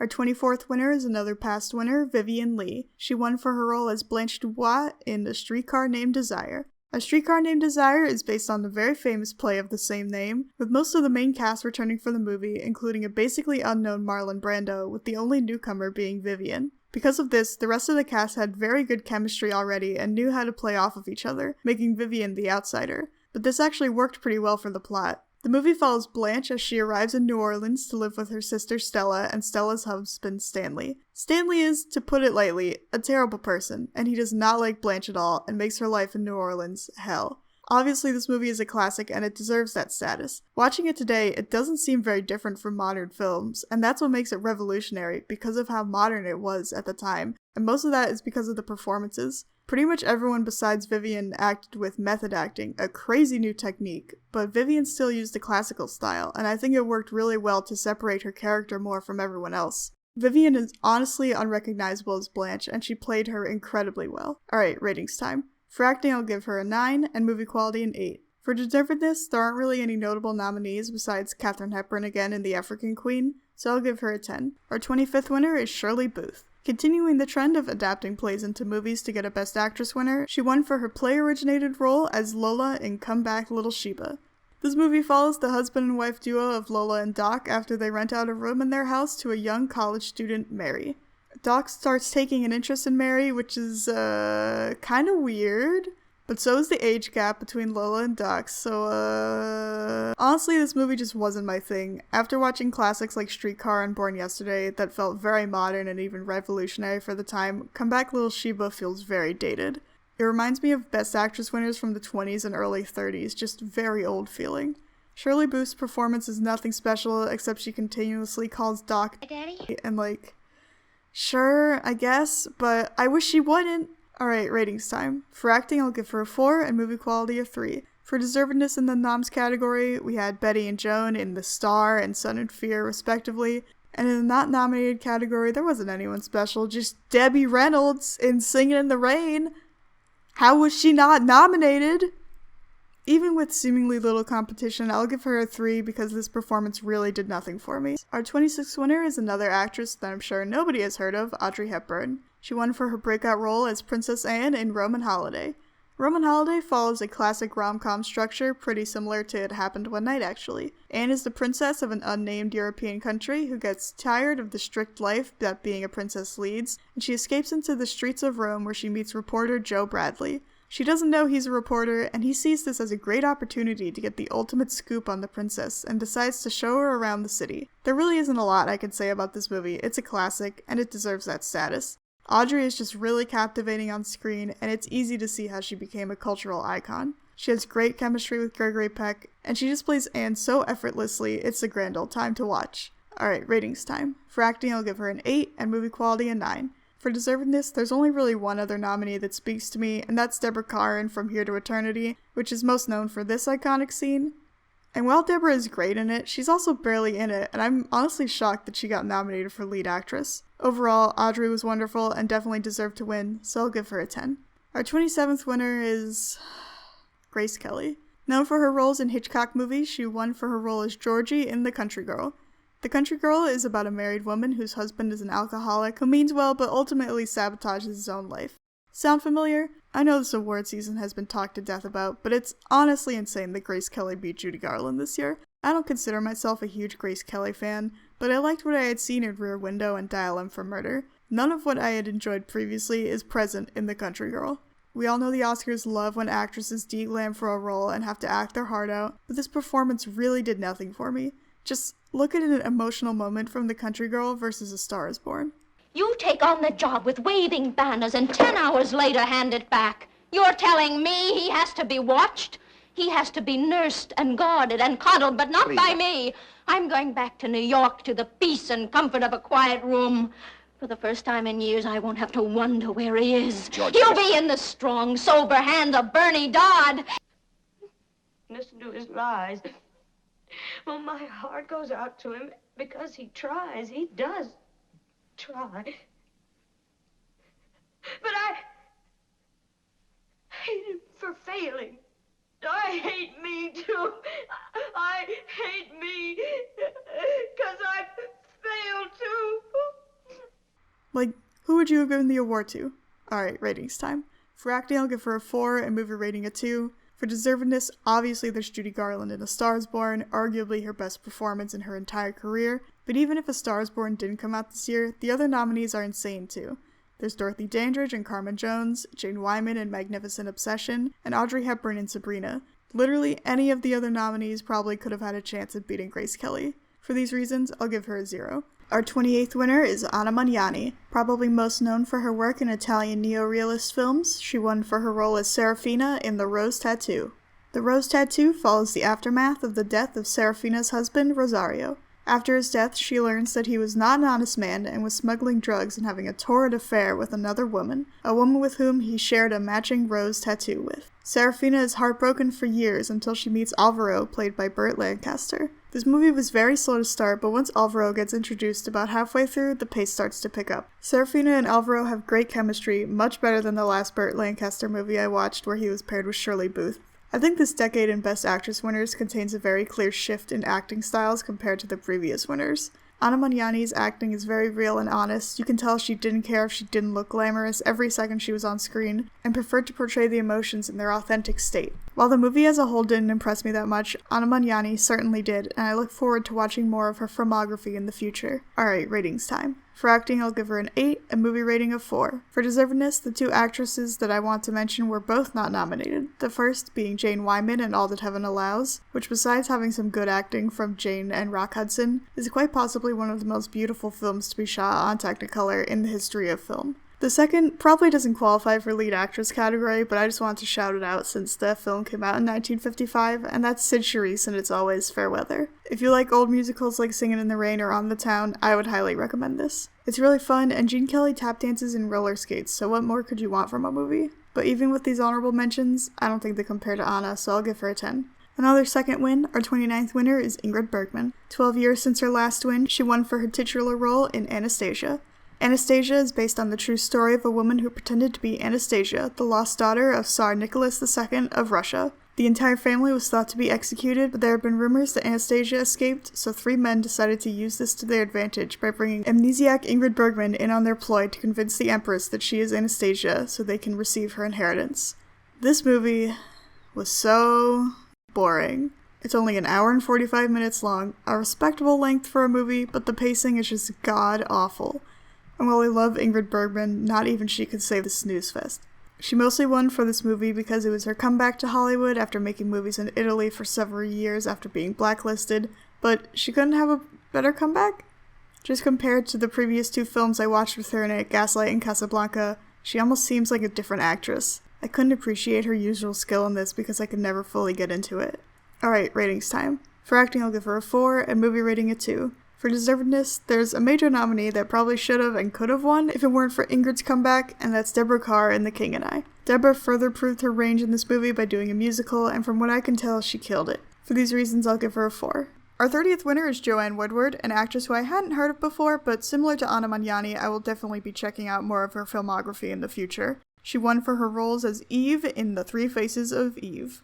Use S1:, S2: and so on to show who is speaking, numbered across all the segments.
S1: Our 24th winner is another past winner, Vivien Leigh. She won for her role as Blanche Dubois in A Streetcar Named Desire. A Streetcar Named Desire is based on the very famous play of the same name, with most of the main cast returning for the movie, including a basically unknown Marlon Brando, with the only newcomer being Vivien. Because of this, the rest of the cast had very good chemistry already and knew how to play off of each other, making Vivien the outsider. But this actually worked pretty well for the plot. The movie follows Blanche as she arrives in New Orleans to live with her sister Stella and Stella's husband Stanley. Stanley is, to put it lightly, a terrible person, and he does not like Blanche at all and makes her life in New Orleans hell. Obviously, this movie is a classic and it deserves that status. Watching it today, it doesn't seem very different from modern films, and that's what makes it revolutionary because of how modern it was at the time, and most of that is because of the performances. Pretty much everyone besides Vivien acted with method acting, a crazy new technique, but Vivien still used the classical style, and I think it worked really well to separate her character more from everyone else. Vivien is honestly unrecognizable as Blanche, and she played her incredibly well. Alright, ratings time. For acting, I'll give her a 9, and movie quality an 8. For deservedness, there aren't really any notable nominees besides Katharine Hepburn again in The African Queen, so I'll give her a 10. Our 25th winner is Shirley Booth. Continuing the trend of adapting plays into movies to get a Best Actress winner, she won for her play-originated role as Lola in Come Back Little Sheba. This movie follows the husband and wife duo of Lola and Doc after they rent out a room in their house to a young college student, Mary. Doc starts taking an interest in Mary, which is, kind of weird, but so is the age gap between Lola and Doc, so, honestly, this movie just wasn't my thing. After watching classics like Streetcar and Born Yesterday that felt very modern and even revolutionary for the time, Come Back Little Sheba feels very dated. It reminds me of Best Actress winners from the 20s and early 30s, just very old feeling. Shirley Booth's performance is nothing special except she continuously calls Doc Daddy, and sure, I guess, but I wish she wouldn't. Alright, ratings time. For acting, I'll give her a 4 and movie quality a 3. For deservedness in the noms category, we had Betty and Joan in The Star and Son and Fear, respectively. And in the not nominated category, there wasn't anyone special, just Debbie Reynolds in Singin' in the Rain. How was she not nominated? Even with seemingly little competition, I'll give her a 3 because this performance really did nothing for me. Our 26th winner is another actress that I'm sure nobody has heard of, Audrey Hepburn. She won for her breakout role as Princess Anne in Roman Holiday. Roman Holiday follows a classic rom-com structure pretty similar to It Happened One Night, actually. Anne is the princess of an unnamed European country who gets tired of the strict life that being a princess leads, and she escapes into the streets of Rome where she meets reporter Joe Bradley. She doesn't know he's a reporter, and he sees this as a great opportunity to get the ultimate scoop on the princess, and decides to show her around the city. There really isn't a lot I can say about this movie. It's a classic, and it deserves that status. Audrey is just really captivating on screen, and it's easy to see how she became a cultural icon. She has great chemistry with Gregory Peck, and she just plays Anne so effortlessly, it's a grand old time to watch. Alright, ratings time. For acting, I'll give her an 8, and movie quality a 9. For deservedness, there's only really one other nominee that speaks to me, and that's Deborah Kerr in From Here to Eternity, which is most known for this iconic scene. And while Deborah is great in it, she's also barely in it, and I'm honestly shocked that she got nominated for lead actress. Overall, Audrey was wonderful and definitely deserved to win, so I'll give her a 10. Our 27th winner is Grace Kelly. Known for her roles in Hitchcock movies, she won for her role as Georgie in The Country Girl. The Country Girl is about a married woman whose husband is an alcoholic who means well but ultimately sabotages his own life. Sound familiar? I know this award season has been talked to death about, but it's honestly insane that Grace Kelly beat Judy Garland this year. I don't consider myself a huge Grace Kelly fan, but I liked what I had seen in Rear Window and Dial M for Murder. None of what I had enjoyed previously is present in The Country Girl. We all know the Oscars love when actresses de-glam for a role and have to act their heart out, but this performance really did nothing for me. Just look at an emotional moment from The Country Girl versus A Star is Born.
S2: You take on the job with waving banners and 10 hours later hand it back. You're telling me he has to be watched? He has to be nursed and guarded and coddled, but not by me. I'm going back to New York to the peace and comfort of a quiet room. For the first time in years, I won't have to wonder where he is.
S3: George,
S2: he'll be in the strong, sober hands of Bernie Dodd.
S4: Listen to his lies. Well, my heart goes out to him because he tries. He does try. But I hate him for failing. I hate me, too. I hate me because I failed, too.
S1: Like, who would you have given the award to? Alright, ratings time. For acting, I'll give her a 4 and movie rating a 2. For deservedness, obviously there's Judy Garland in A Star is Born, arguably her best performance in her entire career, but even if A Star is Born didn't come out this year, the other nominees are insane too. There's Dorothy Dandridge in Carmen Jones, Jane Wyman in Magnificent Obsession, and Audrey Hepburn in Sabrina. Literally any of the other nominees probably could have had a chance at beating Grace Kelly. For these reasons, I'll give her a 0. Our 28th winner is Anna Magnani. Probably most known for her work in Italian neo-realist films, she won for her role as Serafina in The Rose Tattoo. The Rose Tattoo follows the aftermath of the death of Serafina's husband, Rosario. After his death, she learns that he was not an honest man and was smuggling drugs and having a torrid affair with another woman, a woman with whom he shared a matching rose tattoo with. Serafina is heartbroken for years until she meets Alvaro, played by Burt Lancaster. This movie was very slow to start, but once Alvaro gets introduced about halfway through, the pace starts to pick up. Serafina and Alvaro have great chemistry, much better than the last Burt Lancaster movie I watched where he was paired with Shirley Booth. I think this decade in Best Actress winners contains a very clear shift in acting styles compared to the previous winners. Anna Magnani's acting is very real and honest. You can tell she didn't care if she didn't look glamorous every second she was on screen, and preferred to portray the emotions in their authentic state. While the movie as a whole didn't impress me that much, Anna Magnani certainly did, and I look forward to watching more of her filmography in the future. Alright, ratings time. For acting, I'll give her an 8, and movie rating of 4. For deservedness, the two actresses that I want to mention were both not nominated. The first being Jane Wyman in All That Heaven Allows, which besides having some good acting from Jane and Rock Hudson, is quite possibly one of the most beautiful films to be shot on Technicolor in the history of film. The second probably doesn't qualify for lead actress category, but I just want to shout it out since the film came out in 1955, and that's Sid Charisse and It's Always Fair Weather. If you like old musicals like Singin' in the Rain or On the Town, I would highly recommend this. It's really fun, and Gene Kelly tap dances in roller skates, so what more could you want from a movie? But even with these honorable mentions, I don't think they compare to Anna, so I'll give her a 10. Another second win, our 29th winner, is Ingrid Bergman. 12 years since her last win, she won for her titular role in Anastasia. Anastasia is based on the true story of a woman who pretended to be Anastasia, the lost daughter of Tsar Nicholas II of Russia. The entire family was thought to be executed, but there have been rumors that Anastasia escaped, so 3 men decided to use this to their advantage by bringing amnesiac Ingrid Bergman in on their ploy to convince the Empress that she is Anastasia so they can receive her inheritance. This movie was so boring. It's only an hour and 45 minutes long, a respectable length for a movie, but the pacing is just god-awful. And while I love Ingrid Bergman, not even she could save the snooze fest. She mostly won for this movie because it was her comeback to Hollywood after making movies in Italy for several years after being blacklisted, but she couldn't have a better comeback? Just compared to the previous 2 films I watched with her in it, Gaslight and Casablanca, she almost seems like a different actress. I couldn't appreciate her usual skill in this because I could never fully get into it. Alright, ratings time. For acting, I'll give her a 4, and movie rating a 2. For deservedness, there's a major nominee that probably should have and could have won if it weren't for Ingrid's comeback, and that's Deborah Kerr in The King and I. Deborah further proved her range in this movie by doing a musical, and from what I can tell, she killed it. For these reasons, I'll give her a 4. Our 30th winner is Joanne Woodward, an actress who I hadn't heard of before, but similar to Anna Magnani, I will definitely be checking out more of her filmography in the future. She won for her roles as Eve in The Three Faces of Eve.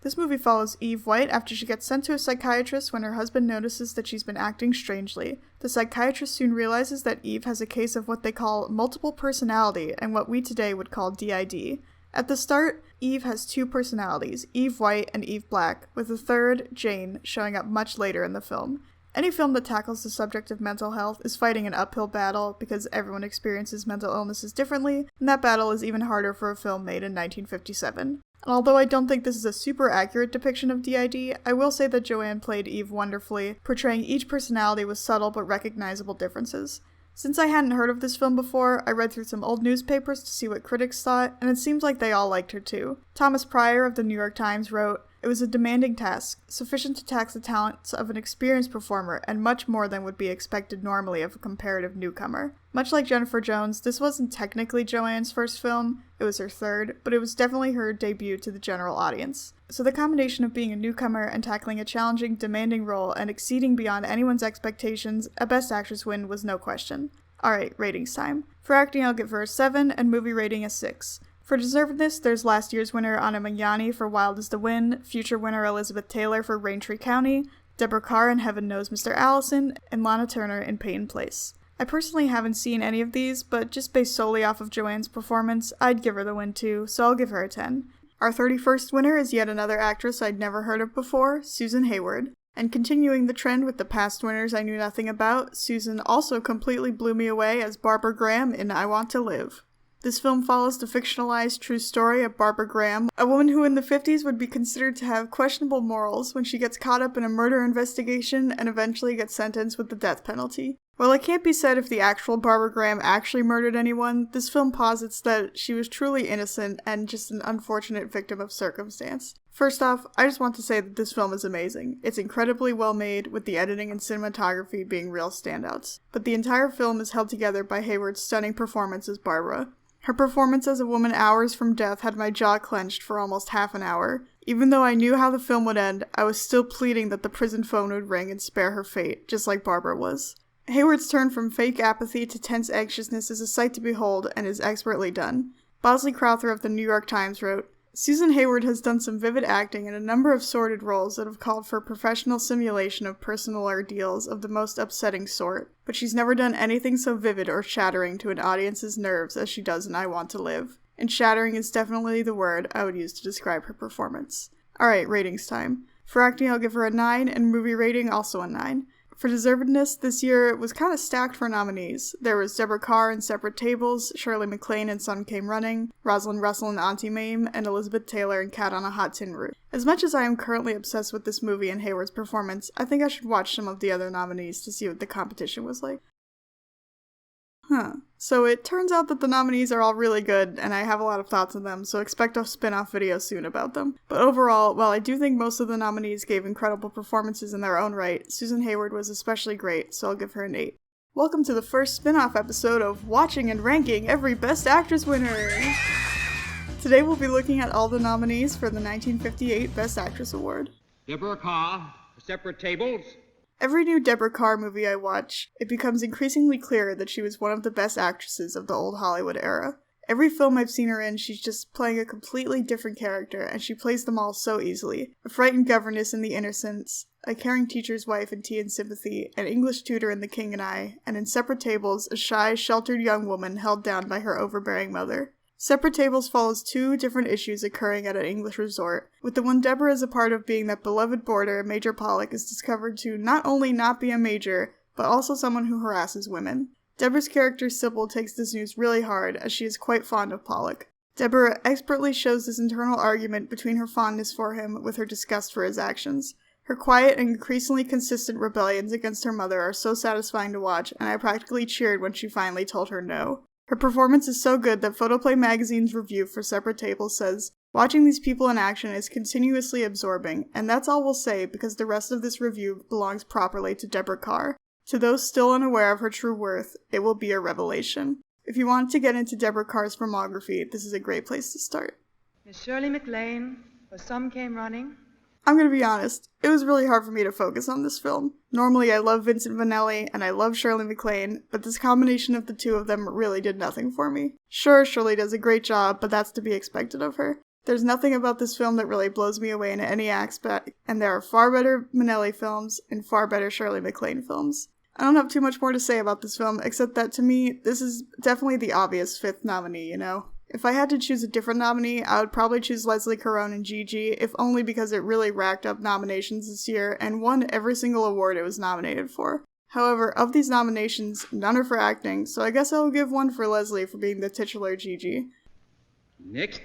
S1: This movie follows Eve White after she gets sent to a psychiatrist when her husband notices that she's been acting strangely. The psychiatrist soon realizes that Eve has a case of what they call multiple personality and what we today would call DID. At the start, Eve has 2 personalities, Eve White and Eve Black, with the third, Jane, showing up much later in the film. Any film that tackles the subject of mental health is fighting an uphill battle because everyone experiences mental illnesses differently, and that battle is even harder for a film made in 1957. And although I don't think this is a super accurate depiction of DID, I will say that Joanne played Eve wonderfully, portraying each personality with subtle but recognizable differences. Since I hadn't heard of this film before, I read through some old newspapers to see what critics thought, and it seemed like they all liked her too. Thomas Pryor of the New York Times wrote, "It was a demanding task, sufficient to tax the talents of an experienced performer, and much more than would be expected normally of a comparative newcomer. Much like Jennifer Jones, this wasn't technically Joanne's first film, it was her third, but it was definitely her debut to the general audience. So the combination of being a newcomer and tackling a challenging, demanding role and exceeding beyond anyone's expectations, a Best Actress win was no question." Alright, ratings time. For acting, I'll give her a 7, and movie rating a 6. For deservedness, there's last year's winner Anna Magnani for Wild is the Wind, future winner Elizabeth Taylor for Raintree County, Deborah Kerr in Heaven Knows Mr. Allison, and Lana Turner in Peyton Place. I personally haven't seen any of these, but just based solely off of Joanne's performance, I'd give her the win too, so I'll give her a 10. Our 31st winner is yet another actress I'd never heard of before, Susan Hayward. And continuing the trend with the past winners I knew nothing about, Susan also completely blew me away as Barbara Graham in I Want to Live. This film follows the fictionalized true story of Barbara Graham, a woman who in the 50s would be considered to have questionable morals when she gets caught up in a murder investigation and eventually gets sentenced with the death penalty. While it can't be said if the actual Barbara Graham actually murdered anyone, this film posits that she was truly innocent and just an unfortunate victim of circumstance. First off, I just want to say that this film is amazing. It's incredibly well made, with the editing and cinematography being real standouts. But the entire film is held together by Hayward's stunning performance as Barbara. Her performance as a woman hours from death had my jaw clenched for almost half an hour. Even though I knew how the film would end, I was still pleading that the prison phone would ring and spare her fate, just like Barbara was. Hayward's turn from fake apathy to tense anxiousness is a sight to behold and is expertly done. Bosley Crowther of the New York Times wrote, Susan Hayward has done some vivid acting in a number of sordid roles that have called for professional simulation of personal ordeals of the most upsetting sort, but she's never done anything so vivid or shattering to an audience's nerves as she does in I Want to Live. And shattering is definitely the word I would use to describe her performance. Alright, ratings time. For acting, I'll give her a 9, and movie rating also a 9. For deservedness, this year was kind of stacked for nominees. There was Deborah Kerr in Separate Tables, Shirley MacLaine in Sun Came Running, Rosalind Russell in Auntie Mame, and Elizabeth Taylor in Cat on a Hot Tin Roof. As much as I am currently obsessed with this movie and Hayward's performance, I think I should watch some of the other nominees to see what the competition was like. So it turns out that the nominees are all really good, and I have a lot of thoughts on them, so expect a spin-off video soon about them. But overall, while I do think most of the nominees gave incredible performances in their own right, Susan Hayward was especially great, so I'll give her an 8. Welcome to the first spin-off episode of Watching and Ranking Every Best Actress Winner! Today we'll be looking at all the nominees for the 1958 Best Actress Award.
S3: Deborah Kerr, Separate Tables.
S1: Every new Deborah Kerr movie I watch, it becomes increasingly clear that she was one of the best actresses of the old Hollywood era. Every film I've seen her in, she's just playing a completely different character, and she plays them all so easily. A frightened governess in The Innocents, a caring teacher's wife in Tea and Sympathy, an English tutor in The King and I, and in Separate Tables, a shy, sheltered young woman held down by her overbearing mother. Separate Tables follows two different issues occurring at an English resort, with the one Deborah is a part of being that beloved boarder, Major Pollock, is discovered to not only not be a major, but also someone who harasses women. Deborah's character Sybil takes this news really hard, as she is quite fond of Pollock. Deborah expertly shows this internal argument between her fondness for him with her disgust for his actions. Her quiet and increasingly consistent rebellions against her mother are so satisfying to watch, and I practically cheered when she finally told her no. Her performance is so good that Photoplay magazine's review for Separate Tables says, watching these people in action is continuously absorbing, and that's all we'll say because the rest of this review belongs properly to Deborah Kerr. To those still unaware of her true worth, it will be a revelation. If you want to get into Deborah Kerr's filmography, this is a great place to start.
S5: Miss Shirley MacLaine, for Some Came Running.
S1: I'm gonna be honest, it was really hard for me to focus on this film. Normally I love Vincent Minnelli and I love Shirley MacLaine, but this combination of the two of them really did nothing for me. Sure, Shirley does a great job, but that's to be expected of her. There's nothing about this film that really blows me away in any aspect, and there are far better Minnelli films and far better Shirley MacLaine films. I don't have too much more to say about this film, except that to me, this is definitely the obvious fifth nominee, you know? If I had to choose a different nominee, I would probably choose Leslie Caron in Gigi, if only because it really racked up nominations this year and won every single award it was nominated for. However, of these nominations, none are for acting, so I guess I will give one for Leslie for being the titular Gigi.
S3: Next,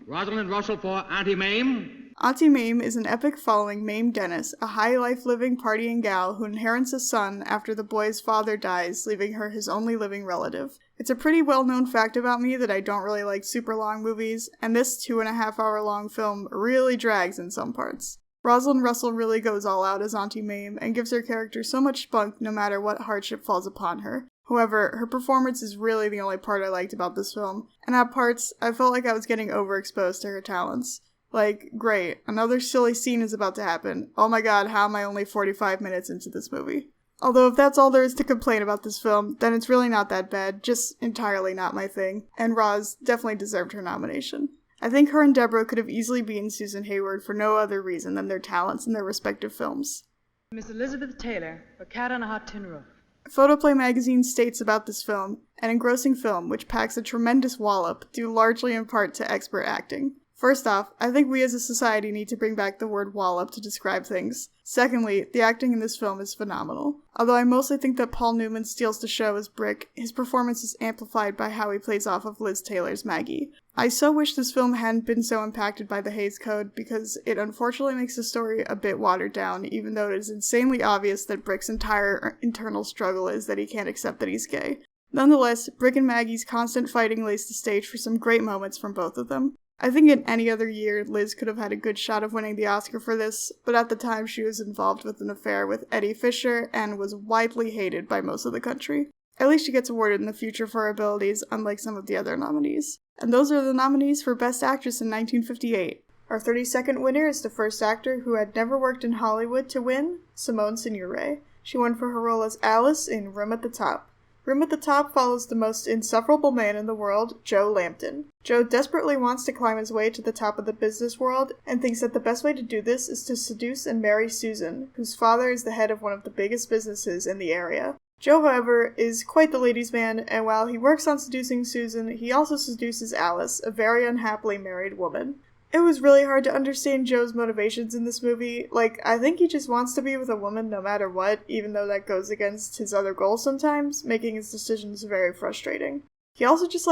S3: Rosalind Russell for Auntie Mame.
S1: Auntie Mame is an epic following Mame Dennis, a high-life-living partying gal who inherits a son after the boy's father dies, leaving her his only living relative. It's a pretty well-known fact about me that I don't really like super long movies, and this 2.5-hour-long film really drags in some parts. Rosalind Russell really goes all out as Auntie Mame and gives her character so much spunk no matter what hardship falls upon her. However, her performance is really the only part I liked about this film, and at parts, I felt like I was getting overexposed to her talents. Like, great, another silly scene is about to happen. Oh my god, how am I only 45 minutes into this movie? Although if that's all there is to complain about this film, then it's really not that bad, just entirely not my thing, and Roz definitely deserved her nomination. I think her and Deborah could have easily beaten Susan Hayward for no other reason than their talents in their respective films.
S5: Miss Elizabeth Taylor, for Cat on a Hot Tin Roof.
S1: Photoplay magazine states about this film, an engrossing film which packs a tremendous wallop, due largely in part to expert acting. First off, I think we as a society need to bring back the word wallop to describe things. Secondly, the acting in this film is phenomenal. Although I mostly think that Paul Newman steals the show as Brick, his performance is amplified by how he plays off of Liz Taylor's Maggie. I so wish this film hadn't been so impacted by the Hays Code, because it unfortunately makes the story a bit watered down, even though it is insanely obvious that Brick's entire internal struggle is that he can't accept that he's gay. Nonetheless, Brick and Maggie's constant fighting lays the stage for some great moments from both of them. I think in any other year, Liz could have had a good shot of winning the Oscar for this, but at the time she was involved with an affair with Eddie Fisher and was widely hated by most of the country. At least she gets awarded in the future for her abilities, unlike some of the other nominees. And those are the nominees for Best Actress in 1958. Our 32nd winner is the first actor who had never worked in Hollywood to win, Simone Signoret. She won for her role as Alice in Room at the Top. Room at the Top follows the most insufferable man in the world, Joe Lambton. Joe desperately wants to climb his way to the top of the business world, and thinks that the best way to do this is to seduce and marry Susan, whose father is the head of one of the biggest businesses in the area. Joe, however, is quite the ladies' man, and while he works on seducing Susan, he also seduces Alice, a very unhappily married woman. It was really hard to understand Joe's motivations in this movie. I think he just wants to be with a woman no matter what, even though that goes against his other goals sometimes, making his decisions very frustrating. He also just,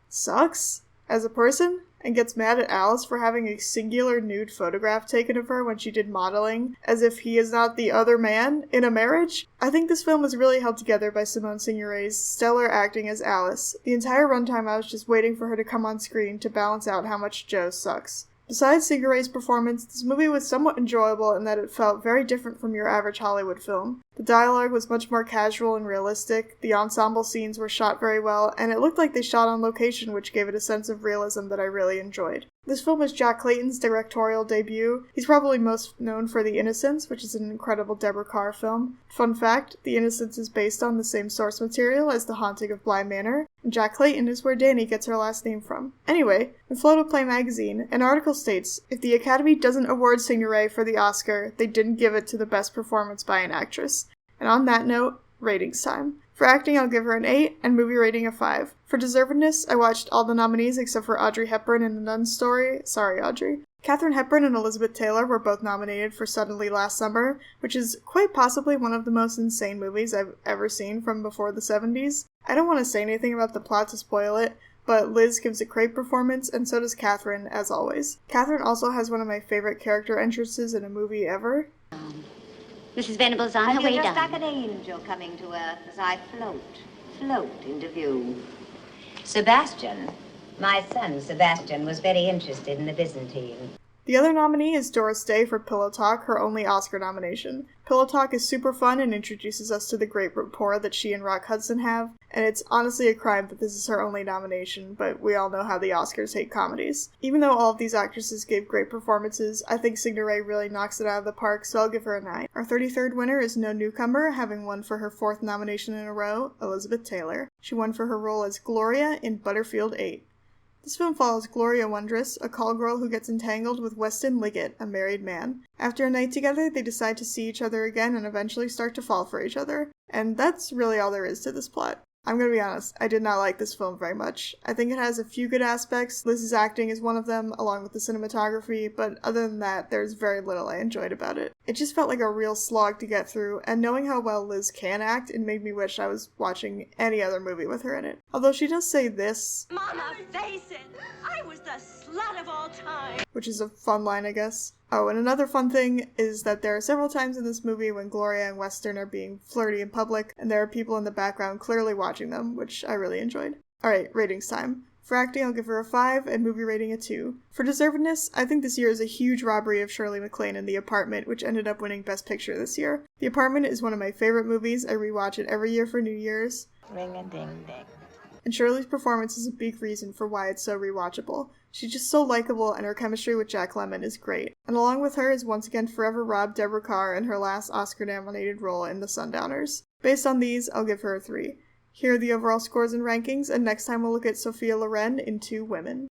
S1: sucks as a person, and gets mad at Alice for having a singular nude photograph taken of her when she did modeling, as if he is not the other man in a marriage. I think this film is really held together by Simone Signoret's stellar acting as Alice. The entire runtime I was just waiting for her to come on screen to balance out how much Joe sucks. Besides Signoret's performance, this movie was somewhat enjoyable in that it felt very different from your average Hollywood film. The dialogue was much more casual and realistic, the ensemble scenes were shot very well, and it looked like they shot on location, which gave it a sense of realism that I really enjoyed. This film is Jack Clayton's directorial debut. He's probably most known for The Innocents, which is an incredible Deborah Kerr film. Fun fact, The Innocents is based on the same source material as The Haunting of Bly Manor, and Jack Clayton is where Danny gets her last name from. Anyway, in Photoplay magazine, an article states, if the Academy doesn't award Signoret for the Oscar, they didn't give it to the best performance by an actress. And on that note, ratings time. For acting, I'll give her an 8, and movie rating a 5. For deservedness, I watched all the nominees except for Audrey Hepburn in The Nun's Story. Sorry, Audrey. Katharine Hepburn and Elizabeth Taylor were both nominated for Suddenly Last Summer, which is quite possibly one of the most insane movies I've ever seen from before the 70s. I don't want to say anything about the plot to spoil it, but Liz gives a great performance, and so does Katharine, as always. Katharine also has one of my favorite character entrances in a movie ever.
S6: Mrs. Venables on her way down.
S7: Just like an angel coming to earth as I float into view. Sebastian, my son Sebastian, was very interested in the Byzantine.
S1: The other nominee is Doris Day for Pillow Talk, her only Oscar nomination. Pillow Talk is super fun and introduces us to the great rapport that she and Rock Hudson have, and it's honestly a crime that this is her only nomination, but we all know how the Oscars hate comedies. Even though all of these actresses gave great performances, I think Signoret really knocks it out of the park, so I'll give her a 9. Our 33rd winner is no newcomer, having won for her 4th nomination in a row, Elizabeth Taylor. She won for her role as Gloria in Butterfield 8. This film follows Gloria Wondrous, a call girl who gets entangled with Weston Liggett, a married man. After a night together, they decide to see each other again and eventually start to fall for each other. And that's really all there is to this plot. I'm gonna be honest, I did not like this film very much. I think it has a few good aspects. Liz's acting is one of them, along with the cinematography, but other than that, there's very little I enjoyed about it. It just felt like a real slog to get through, and knowing how well Liz can act, it made me wish I was watching any other movie with her in it. Although she does say this,
S4: Mama, face it! I was the slut of all time!
S1: Which is a fun line, I guess. Oh, and another fun thing is that there are several times in this movie when Gloria and Weston are being flirty in public, and there are people in the background clearly watching them, which I really enjoyed. Alright, ratings time. For acting, I'll give her a 5, and movie rating a 2. For deservedness, I think this year is a huge robbery of Shirley MacLaine in The Apartment, which ended up winning Best Picture this year. The Apartment is one of my favorite movies. I rewatch it every year for New Year's.
S7: Ring-a-ding-ding.
S1: And Shirley's performance is a big reason for why it's so rewatchable. She's just so likable, and her chemistry with Jack Lemmon is great. And along with her is once again forever robbed Deborah Kerr in her last Oscar-nominated role in The Sundowners. Based on these, I'll give her a 3. Here are the overall scores and rankings, and next time we'll look at Sophia Loren in Two Women.